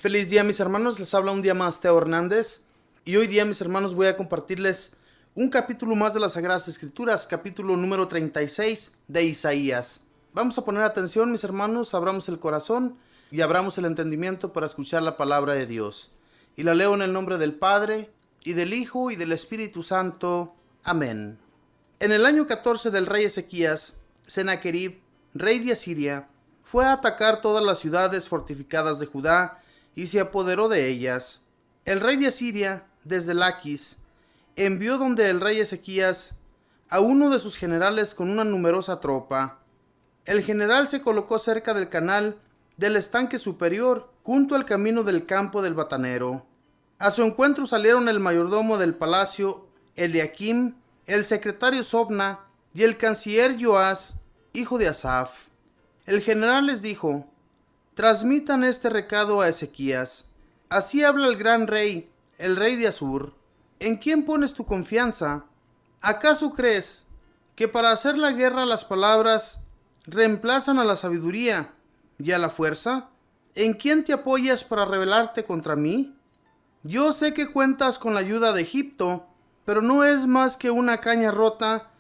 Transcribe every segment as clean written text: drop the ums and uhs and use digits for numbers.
Feliz día, mis hermanos, les habla un día más Teo Hernández y hoy día, mis hermanos, voy a compartirles un capítulo más de las Sagradas Escrituras, capítulo número 36 de Isaías. Vamos a poner atención, mis hermanos, abramos el corazón y abramos el entendimiento para escuchar la palabra de Dios. Y la leo en el nombre del Padre, y del Hijo, y del Espíritu Santo. Amén. En el año 14 del rey Ezequías, Sennacherib, rey de Asiria, fue a atacar todas las ciudades fortificadas de Judá y se apoderó de ellas. El rey de Asiria, desde Laquis, envió donde el rey Ezequías a uno de sus generales con una numerosa tropa. El general se colocó cerca del canal del estanque superior, junto al camino del campo del batanero. A su encuentro salieron el mayordomo del palacio, Eliakim, el secretario Sobna y el canciller Joás, hijo de Asaf. El general les dijo: transmitan este recado a Ezequías. Así habla el gran rey, el rey de Asur. ¿En quién pones tu confianza? ¿Acaso crees que para hacer la guerra las palabras reemplazan a la sabiduría y a la fuerza? ¿En quién te apoyas para rebelarte contra mí? Yo sé que cuentas con la ayuda de Egipto, pero no es más que una caña rota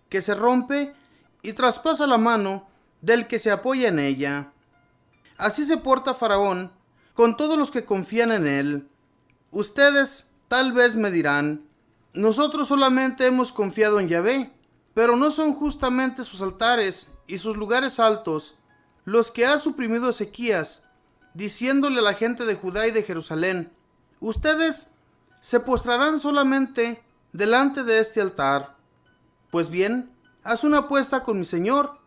que se rompe y traspasa la mano del que se apoya en ella. Así se porta Faraón con todos los que confían en él. Ustedes tal vez me dirán: nosotros solamente hemos confiado en Yahvé, pero no son justamente sus altares y sus lugares altos los que ha suprimido Ezequías, diciéndole a la gente de Judá y de Jerusalén: ustedes se postrarán solamente delante de este altar. Pues bien, haz una apuesta con mi señor,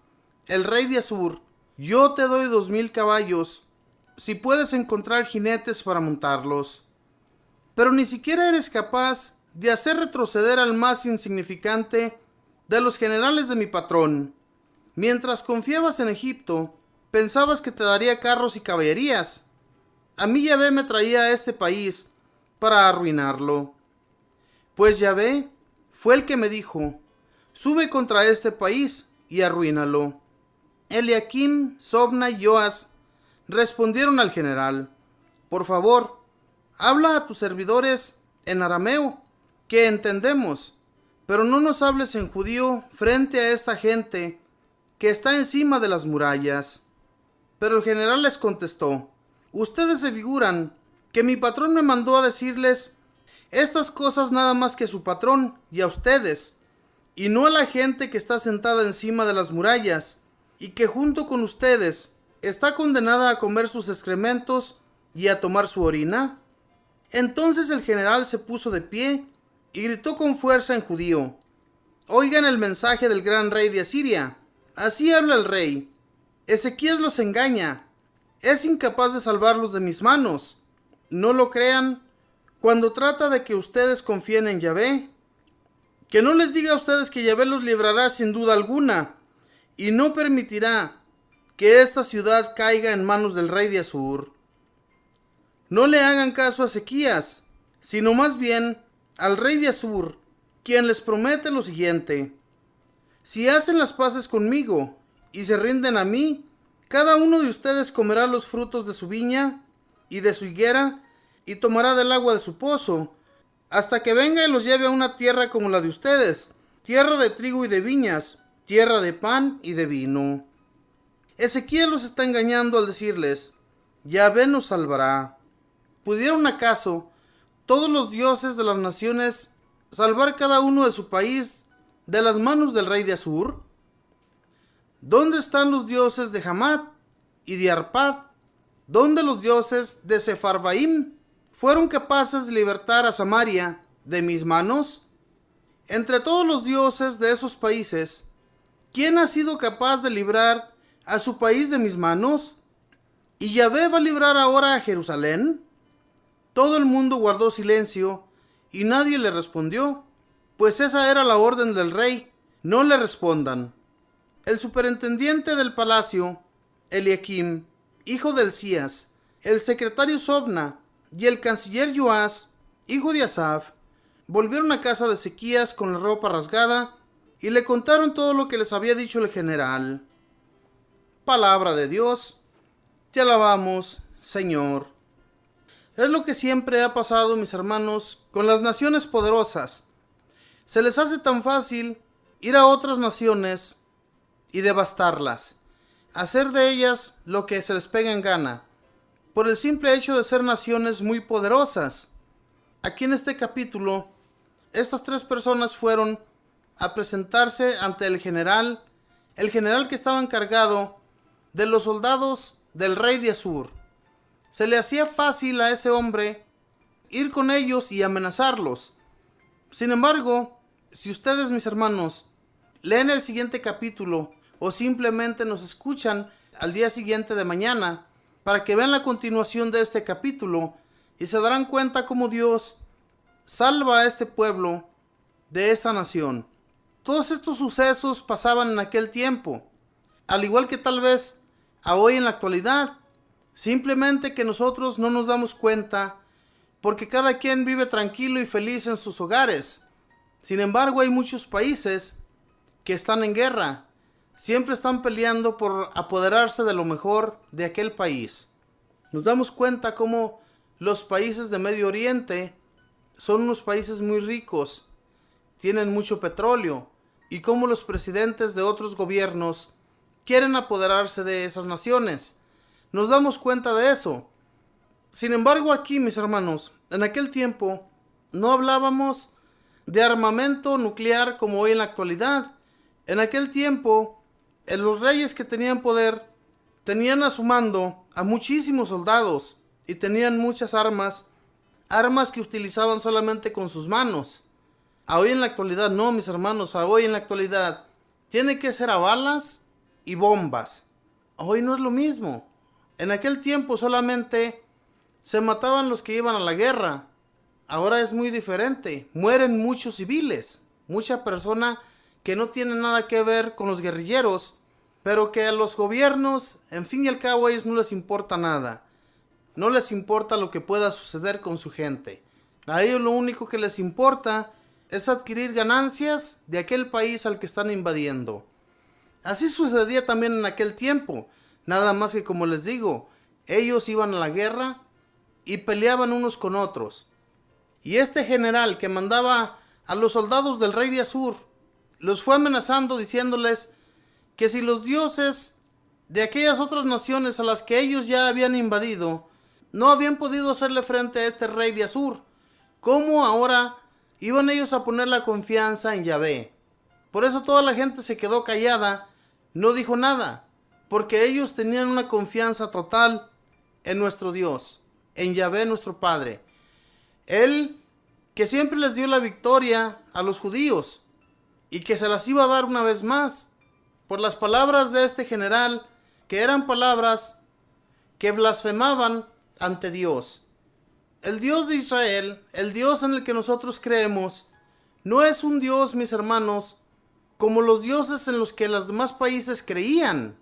el rey de Asur. Yo te doy 2000 caballos, si puedes encontrar jinetes para montarlos. Pero ni siquiera eres capaz de hacer retroceder al más insignificante de los generales de mi patrón. Mientras confiabas en Egipto, pensabas que te daría carros y caballerías. A mí Yahvé me traía a este país para arruinarlo. Pues Yahvé fue el que me dijo: sube contra este país y arruínalo. Eliakim, Sobna y Joás respondieron al general: por favor, habla a tus servidores en arameo, que entendemos, pero no nos hables en judío frente a esta gente que está encima de las murallas. Pero el general les contestó: ustedes se figuran que mi patrón me mandó a decirles estas cosas nada más que a su patrón y a ustedes, y no a la gente que está sentada encima de las murallas, y que junto con ustedes está condenada a comer sus excrementos y a tomar su orina. Entonces el general se puso de pie y gritó con fuerza en judío: oigan el mensaje del gran rey de Asiria. Así habla el rey: Ezequías los engaña, es incapaz de salvarlos de mis manos. No lo crean cuando trata de que ustedes confíen en Yahvé. Que no les diga a ustedes que Yahvé los librará sin duda alguna, y no permitirá que esta ciudad caiga en manos del rey de Asur. No le hagan caso a Ezequías, sino más bien al rey de Asur, quien les promete lo siguiente: si hacen las paces conmigo y se rinden a mí, cada uno de ustedes comerá los frutos de su viña y de su higuera y tomará del agua de su pozo, hasta que venga y los lleve a una tierra como la de ustedes, tierra de trigo y de viñas, tierra de pan y de vino. Ezequías los está engañando al decirles: Yahvé nos salvará. ¿Pudieron acaso todos los dioses de las naciones salvar cada uno de su país de las manos del rey de Asur? ¿Dónde están los dioses de Hamat y de Arpad? ¿Dónde los dioses de Sefarvaim fueron capaces de libertar a Samaria de mis manos? Entre todos los dioses de esos países, ¿quién ha sido capaz de librar a su país de mis manos? ¿Y Yahvé va a librar ahora a Jerusalén? Todo el mundo guardó silencio y nadie le respondió, pues esa era la orden del rey: no le respondan. El superintendente del palacio, Eliakim, hijo de Hilcías, el secretario Sobna y el canciller Joás, hijo de Asaf, volvieron a casa de Ezequías con la ropa rasgada y le contaron todo lo que les había dicho el general. Palabra de Dios. Te alabamos, Señor. Es lo que siempre ha pasado, mis hermanos, con las naciones poderosas. Se les hace tan fácil ir a otras naciones y devastarlas, hacer de ellas lo que se les pega en gana, por el simple hecho de ser naciones muy poderosas. Aquí en este capítulo, estas tres personas fueron a presentarse ante el general que estaba encargado de los soldados del rey de Asur. Se le hacía fácil a ese hombre ir con ellos y amenazarlos. Sin embargo, si ustedes, mis hermanos, leen el siguiente capítulo o simplemente nos escuchan al día siguiente de mañana para que vean la continuación de este capítulo y se darán cuenta cómo Dios salva a este pueblo de esa nación. Todos estos sucesos pasaban en aquel tiempo, al igual que tal vez a hoy en la actualidad, simplemente que nosotros no nos damos cuenta porque cada quien vive tranquilo y feliz en sus hogares. Sin embargo, hay muchos países que están en guerra, siempre están peleando por apoderarse de lo mejor de aquel país. Nos damos cuenta cómo los países de Medio Oriente son unos países muy ricos, tienen mucho petróleo, y cómo los presidentes de otros gobiernos quieren apoderarse de esas naciones. Nos damos cuenta de eso. Sin embargo, aquí, mis hermanos, en aquel tiempo no hablábamos de armamento nuclear como hoy en la actualidad. En aquel tiempo, los reyes que tenían poder tenían a su mando a muchísimos soldados y tenían muchas armas que utilizaban solamente con sus manos. A hoy en la actualidad no, mis hermanos, a hoy en la actualidad tiene que ser a balas y bombas. Hoy no es lo mismo. En aquel tiempo solamente se mataban los que iban a la guerra. Ahora es muy diferente. Mueren muchos civiles, mucha persona que no tiene nada que ver con los guerrilleros, pero que a los gobiernos, en fin y al cabo, a ellos no les importa nada. No les importa lo que pueda suceder con su gente. A ellos lo único que les importa es adquirir ganancias de aquel país al que están invadiendo. Así sucedía también en aquel tiempo, nada más que, como les digo, ellos iban a la guerra y peleaban unos con otros. Y este general que mandaba a los soldados del rey de Asur los fue amenazando diciéndoles que si los dioses de aquellas otras naciones a las que ellos ya habían invadido no habían podido hacerle frente a este rey de Asur, ¿cómo ahora iban ellos a poner la confianza en Yahvé? Por eso toda la gente se quedó callada, no dijo nada, porque ellos tenían una confianza total en nuestro Dios, en Yahvé nuestro Padre. Él que siempre les dio la victoria a los judíos y que se las iba a dar una vez más por las palabras de este general, que eran palabras que blasfemaban ante Dios. El Dios de Israel, el Dios en el que nosotros creemos, no es un Dios, mis hermanos, como los dioses en los que los demás países creían.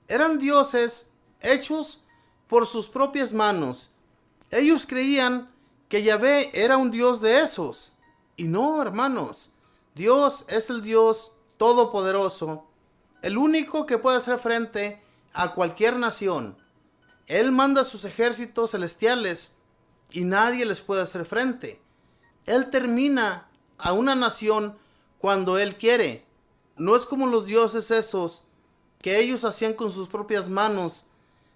Eran dioses hechos por sus propias manos. Ellos creían que Yahvé era un Dios de esos. Y no, hermanos, Dios es el Dios todopoderoso, el único que puede hacer frente a cualquier nación. Él manda sus ejércitos celestiales y nadie les puede hacer frente. Él termina a una nación cuando Él quiere. No es como los dioses esos que ellos hacían con sus propias manos.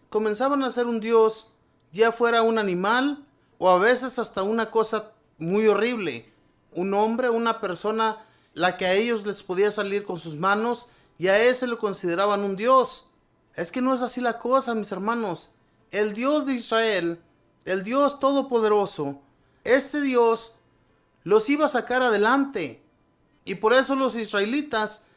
Comenzaban a ser un dios, ya fuera un animal o a veces hasta una cosa muy horrible. Un hombre, una persona, la que a ellos les podía salir con sus manos, y a ese lo consideraban un dios. Es que no es así la cosa, mis hermanos. El Dios de Israel, el Dios todopoderoso, este Dios los iba a sacar adelante. Y por eso los israelitas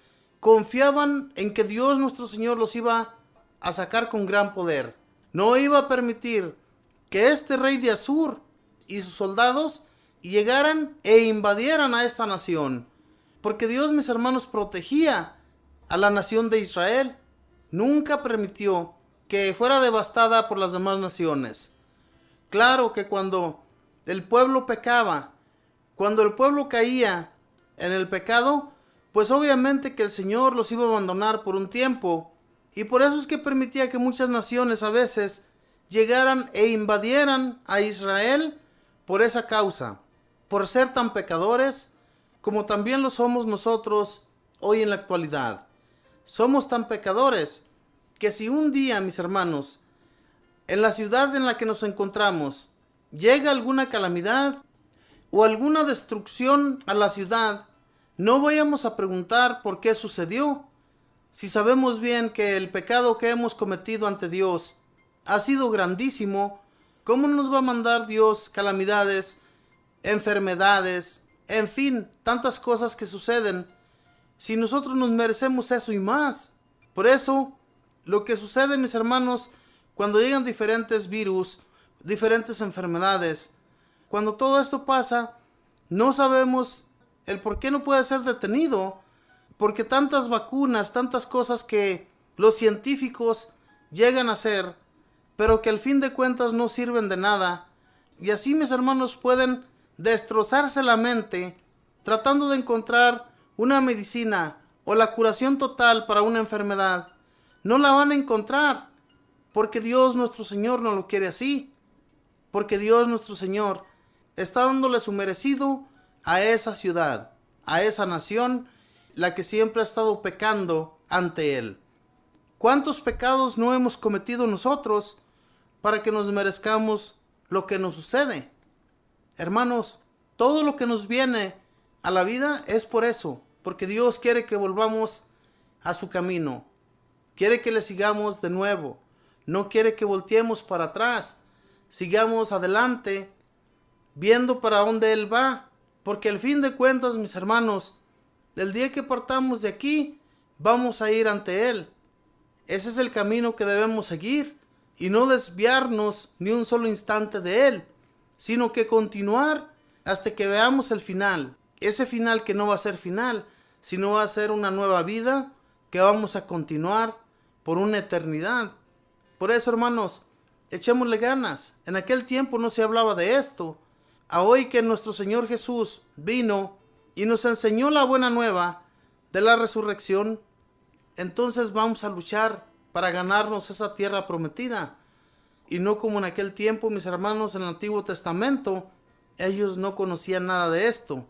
confiaban en que Dios nuestro Señor los iba a sacar con gran poder. No iba a permitir que este rey de Asur y sus soldados llegaran e invadieran a esta nación. Porque Dios, mis hermanos, protegía a la nación de Israel. Nunca permitió que fuera devastada por las demás naciones. Claro que cuando el pueblo pecaba, cuando el pueblo caía en el pecado, pues obviamente que el Señor los iba a abandonar por un tiempo. Y por eso es que permitía que muchas naciones a veces llegaran e invadieran a Israel por esa causa, por ser tan pecadores como también lo somos nosotros hoy en la actualidad. Somos tan pecadores que si un día, mis hermanos, en la ciudad en la que nos encontramos, llega alguna calamidad o alguna destrucción a la ciudad, no vayamos a preguntar por qué sucedió. Si sabemos bien que el pecado que hemos cometido ante Dios ha sido grandísimo, ¿cómo nos va a mandar Dios calamidades, enfermedades, en fin, tantas cosas que suceden, si nosotros nos merecemos eso y más? Por eso, lo que sucede, mis hermanos, cuando llegan diferentes virus, diferentes enfermedades, cuando todo esto pasa, no sabemos el por qué no puede ser detenido, porque tantas vacunas, tantas cosas que los científicos llegan a hacer, pero que al fin de cuentas no sirven de nada, y así, mis hermanos, pueden destrozarse la mente tratando de encontrar una medicina o la curación total para una enfermedad. No la van a encontrar, porque Dios nuestro Señor no lo quiere así, porque Dios nuestro Señor está dándole su merecido a esa ciudad, a esa nación, la que siempre ha estado pecando ante Él. ¿Cuántos pecados no hemos cometido nosotros para que nos merezcamos lo que nos sucede? Hermanos, todo lo que nos viene a la vida es por eso, porque Dios quiere que volvamos a su camino, quiere que le sigamos de nuevo, no quiere que volteemos para atrás, sigamos adelante, viendo para dónde Él va, porque al fin de cuentas, mis hermanos, el día que partamos de aquí, vamos a ir ante Él. Ese es el camino que debemos seguir, y no desviarnos ni un solo instante de Él, sino que continuar hasta que veamos el final. Ese final que no va a ser final, sino va a ser una nueva vida que vamos a continuar por una eternidad. Por eso, hermanos, echémosle ganas. En aquel tiempo no se hablaba de esto. A hoy que nuestro Señor Jesús vino y nos enseñó la buena nueva de la resurrección, entonces vamos a luchar para ganarnos esa tierra prometida. Y no como en aquel tiempo, mis hermanos, en el Antiguo Testamento, ellos no conocían nada de esto,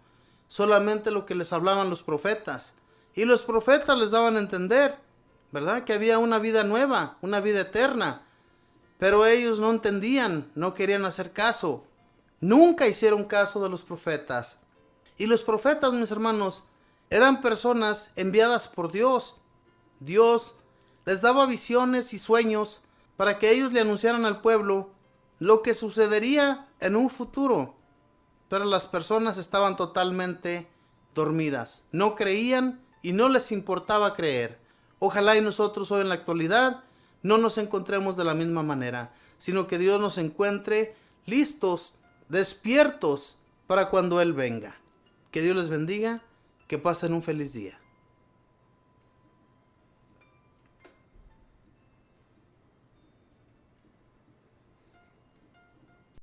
solamente lo que les hablaban los profetas. Y los profetas les daban a entender, ¿verdad?, que había una vida nueva, una vida eterna. Pero ellos no entendían, no querían hacer caso. Nunca hicieron caso de los profetas. Y los profetas, mis hermanos, eran personas enviadas por Dios. Dios les daba visiones y sueños para que ellos le anunciaran al pueblo lo que sucedería en un futuro. Pero las personas estaban totalmente dormidas. No creían y no les importaba creer. Ojalá y nosotros hoy en la actualidad no nos encontremos de la misma manera, sino que Dios nos encuentre listos, despiertos para cuando Él venga. Que Dios les bendiga, que pasen un feliz día.